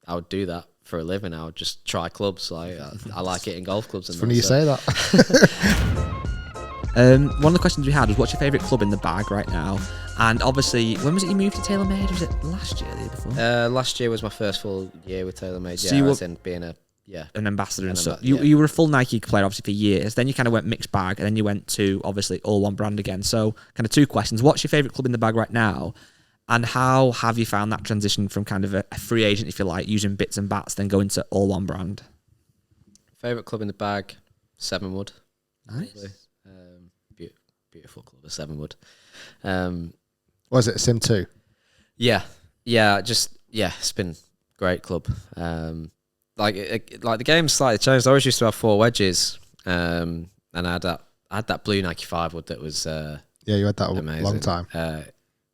I would do that for a living. I would just try clubs. Like I like it in golf clubs. It's funny you say that. One of the questions we had was, what's your favourite club in the bag right now? And obviously, when was it you moved to TaylorMade? Was it last year, the year before? Last year was my first full year with TaylorMade. So yeah, you as in being an ambassador and stuff. Yeah. You were a full Nike player, obviously, for years. Then you kind of went mixed bag, and then you went to, obviously, all one brand again. So kind of two questions. What's your favourite club in the bag right now? And how have you found that transition from kind of a free agent, if you like, using bits and bats, then going to all one brand? Favourite club in the bag, Sevenwood. Nice. Beautiful club, Sevenwood. Was it a Sim 2? Yeah, it's been a great club. Like the game's slightly changed. I always used to have 4 wedges, and I had that blue Nike 5 wood that was Yeah, you had that amazing. a long time.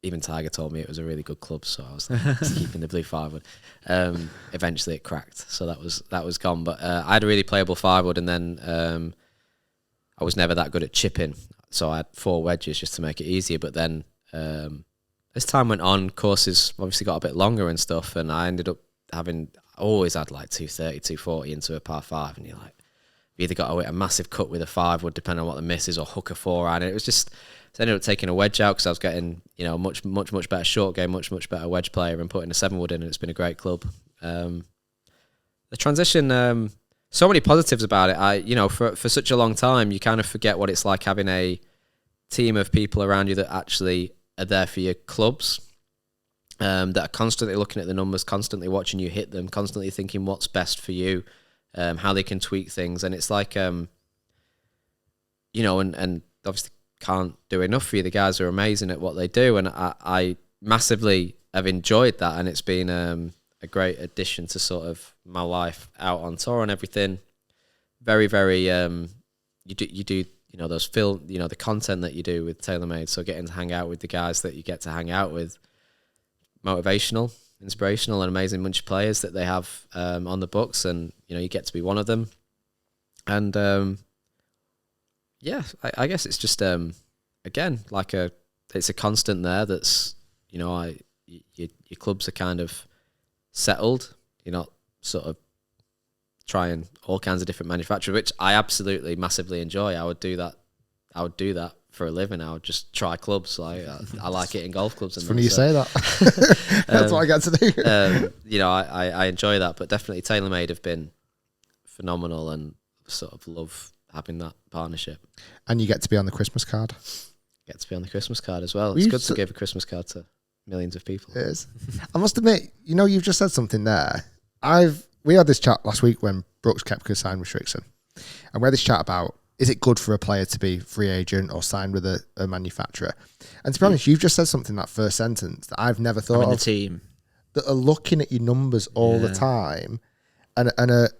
Even Tiger told me it was a really good club, so I was keeping the blue 5 wood. Eventually it cracked, so that was gone. But I had a really playable 5 wood, and then I was never that good at chipping, so I had 4 wedges just to make it easier. But then as time went on, courses obviously got a bit longer and stuff, and I ended up always had like 230, 240 into a par 5, and you're like, you either got to hit a massive cut with a 5 wood, depending on what the miss is, or hook a 4-iron. It was just, so I ended up taking a wedge out because I was getting, much better short game, much better wedge player, and putting a 7 wood in, and it's been a great club. The transition, so many positives about it. For such a long time, you kind of forget what it's like having a team of people around you that actually are there for your clubs, that are constantly looking at the numbers, constantly watching you hit them, constantly thinking what's best for you, how they can tweak things. And it's like, and obviously can't do enough for you. The guys are amazing at what they do, and I massively have enjoyed that, and it's been a great addition to sort of my life out on tour and everything. Very, very, you do those the content that you do with TaylorMade, so getting to hang out with the guys that you get to hang out with, motivational, inspirational, and amazing bunch of players that they have on the books, and you get to be one of them. And I guess it's just again it's a constant there. That's your clubs are kind of settled. You're not sort of trying all kinds of different manufacturers, which I absolutely massively enjoy. I would do that for a living. I would just try clubs. Like I like it in golf clubs. It's funny you say that. That's what I get to do. I enjoy that, but definitely TaylorMade have been phenomenal, and sort of love having that partnership. And you get to be on the Christmas card. Get to be on the Christmas card as well. It's good to give a Christmas card to millions of people. It is. I must admit, you've just said something there. We had this chat last week when Brooks Koepka signed with Shrixon, and we had this chat about, is it good for a player to be free agent or signed with a manufacturer? And to be honest, you've just said something in that first sentence that I've never thought of. The team that are looking at your numbers all the time, and are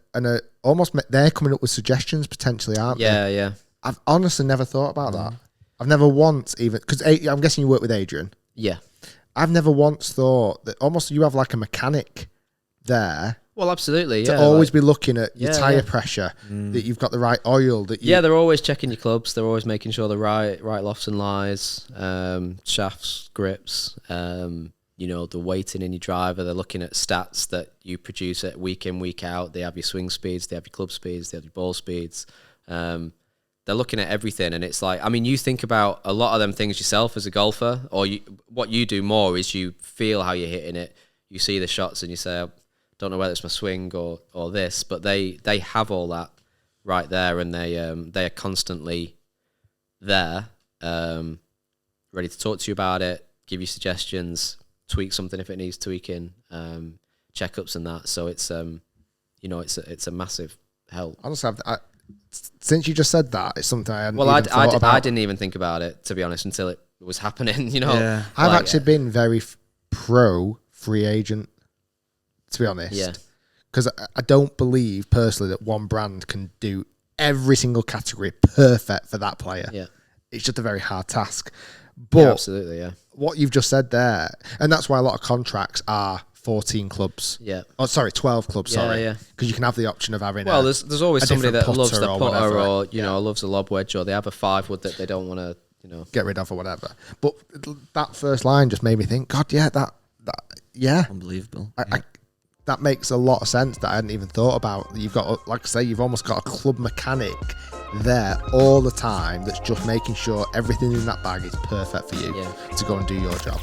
almost they're coming up with suggestions potentially, aren't they? Yeah. I've honestly never thought about that. I've never once even, because I'm guessing you work with Adrian. Yeah. I've never once thought that almost you have like a mechanic there. Well, absolutely. To always be looking at your tyre pressure, that you've got the right oil. They're always checking your clubs. They're always making sure the right lofts and lies, shafts, grips, the weighting in your driver. They're looking at stats that you produce it week in, week out. They have your swing speeds, they have your club speeds, they have your ball speeds. They're looking at everything, and it's like, you think about a lot of them things yourself as a golfer, or what you do more is you feel how you're hitting it. You see the shots and you say, don't know whether it's my swing or this, but they have all that right there, and they are constantly there, ready to talk to you about it, give you suggestions, tweak something if it needs tweaking, checkups and that. So it's it's a massive help. Honestly, since you just said that, it's something I hadn't thought about. I didn't even think about it, to be honest, until it was happening. I've actually been very pro free agent, to be honest. Yeah. Because I don't believe personally that one brand can do every single category perfect for that player. Yeah. It's just a very hard task. But absolutely, yeah. What you've just said there, and that's why a lot of contracts are 14 clubs. Yeah. Oh, sorry, 12 clubs, sorry. Yeah. Because you can have the option of having there's always somebody that loves the putter or whatever. Loves a lob wedge, or they have a 5 wood that they don't want to, get rid of or whatever. But that first line just made me think, God, yeah, that unbelievable. that makes a lot of sense that I hadn't even thought about. You've got, like I say, you've almost got a club mechanic there all the time that's just making sure everything in that bag is perfect for you to go and do your job.